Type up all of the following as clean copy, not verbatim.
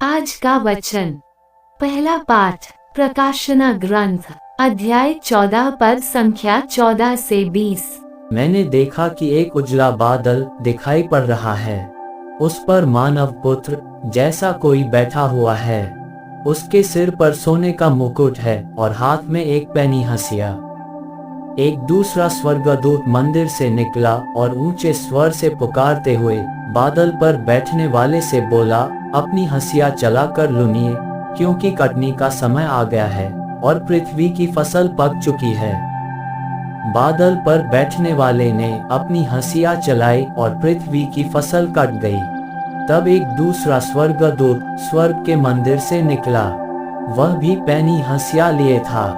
आज का वचन। पहला पाठ प्रकाशना ग्रंथ अध्याय 14 पद संख्या 14 से 20। मैंने देखा कि एक उजला बादल दिखाई पड़ रहा है, उस पर मानव पुत्र जैसा कोई बैठा हुआ है। उसके सिर पर सोने का मुकुट है और हाथ में एक पैनी हंसिया। एक दूसरा स्वर्गदूत मंदिर से निकला और ऊंचे स्वर से पुकारते हुए बादल पर बैठने वाले से बोला, अपनी हंसिया चलाकर लुनिए, क्योंकि कटनी का समय आ गया है और पृथ्वी की फसल पक चुकी है। बादल पर बैठने वाले ने अपनी हंसिया चलाई और पृथ्वी की फसल कट गई। तब एक दूसरा स्वर्गदूत स्वर्ग के मंदिर से निकला, वह भी पैनी हंसिया लिए था।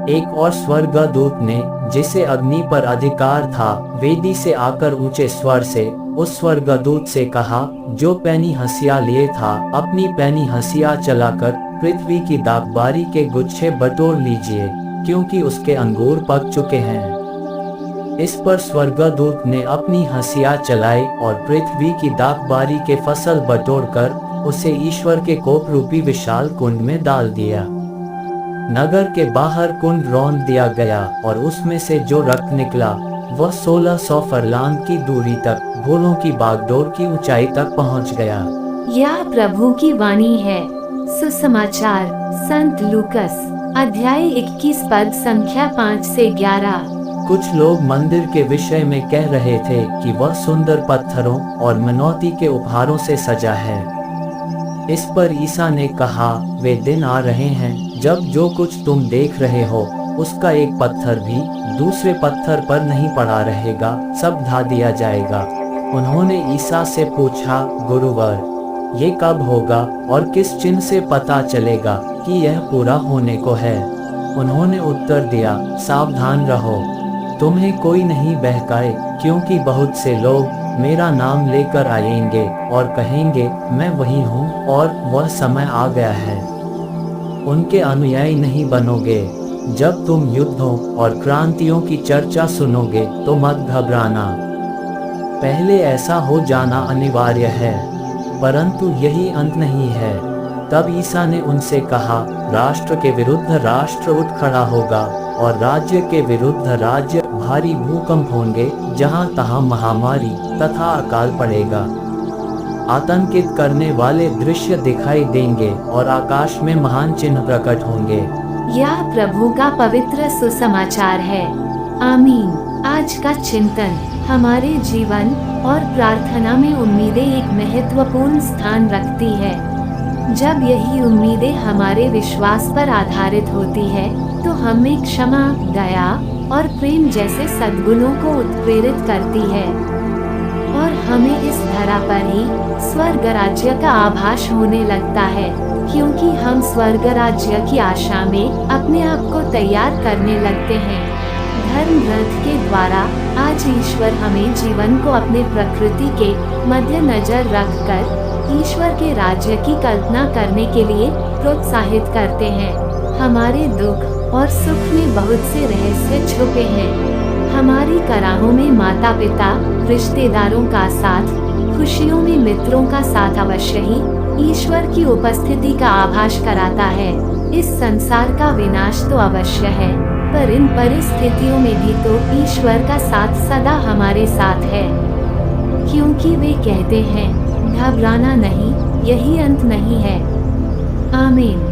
एक और स्वर्गदूत ने, जिसे अग्नि पर अधिकार था, वेदी से आकर ऊंचे स्वर से उस स्वर्गदूत से कहा, जो पैनी हंसिया लिए था, अपनी पैनी हंसिया चलाकर पृथ्वी की दाखबारी के गुच्छे बटोर लीजिए, क्योंकि उसके अंगूर पक चुके हैं। इस पर स्वर्गदूत ने अपनी हंसिया चलाई और पृथ्वी की दाखबारी के फसल बटोरकर उसे ईश्वर के कोप रूपी विशाल कुंड में डाल दिया। नगर के बाहर कुंड रौंद दिया गया और उसमें से जो रक्त निकला वह 1600 फरलांग की दूरी तक घोड़ों की बागडोर की ऊंचाई तक पहुंच गया। यह प्रभु की वाणी है। सुसमाचार संत लूकस अध्याय 21 पद संख्या 5 से 11। कुछ लोग मंदिर के विषय में कह रहे थे कि वह सुंदर पत्थरों और मनौती के उपहारों से सजा है। इस पर ईसा ने कहा, वे दिन आ रहे हैं जब जो कुछ तुम देख रहे हो उसका एक पत्थर भी दूसरे पत्थर पर नहीं पड़ा रहेगा, सब ढा दिया जाएगा। उन्होंने ईसा से पूछा, गुरुवर, ये कब होगा और किस चिन्ह से पता चलेगा कि यह पूरा होने को है? उन्होंने उत्तर दिया, सावधान रहो, तुम्हें कोई नहीं बहकाए, क्योंकि बहुत से लोग मेरा नाम लेकर आएंगे और कहेंगे, मैं वही हूँ, और वह समय आ गया है। उनके अनुयायी नहीं बनोगे। जब तुम युद्धों और क्रांतियों की चर्चा सुनोगे तो मत घबराना। पहले ऐसा हो जाना अनिवार्य है, परंतु यही अंत नहीं है। तब ईसा ने उनसे कहा, राष्ट्र के विरुद्ध राष्ट्र उठ खड़ा होगा और राज्य के विरुद्ध राज्य। भारी भूकंप होंगे, जहां तहां महामारी तथा अकाल पड़ेगा। आतंकित करने वाले दृश्य दिखाई देंगे और आकाश में महान चिन्ह प्रकट होंगे। यह प्रभु का पवित्र सुसमाचार है। आमीन। आज का चिंतन। हमारे जीवन और प्रार्थना में उम्मीदें एक महत्वपूर्ण स्थान रखती है। जब यही उम्मीदें हमारे विश्वास पर आधारित होती है तो हमें क्षमा, दया और प्रेम जैसे सद्गुणों को उत्प्रेरित करती है और हमें इस धरा पर ही स्वर्ग राज्य का आभास होने लगता है, क्योंकि हम स्वर्ग राज्य की आशा में अपने आप को तैयार करने लगते हैं। धर्म ग्रंथ के द्वारा आज ईश्वर हमें जीवन को अपने प्रकृति के मद्देनजर रखकर ईश्वर के राज्य की कल्पना करने के लिए प्रोत्साहित करते हैं। हमारे दुख और सुख में बहुत से रहस्य छुपे हैं। हमारी कराहों में माता पिता, रिश्तेदारों का साथ, खुशियों में मित्रों का साथ अवश्य ही ईश्वर की उपस्थिति का आभास कराता है। इस संसार का विनाश तो अवश्य है, पर इन परिस्थितियों में भी तो ईश्वर का साथ सदा हमारे साथ है, क्योंकि वे कहते हैं, घबराना नहीं, यही अंत नहीं है। आमीन।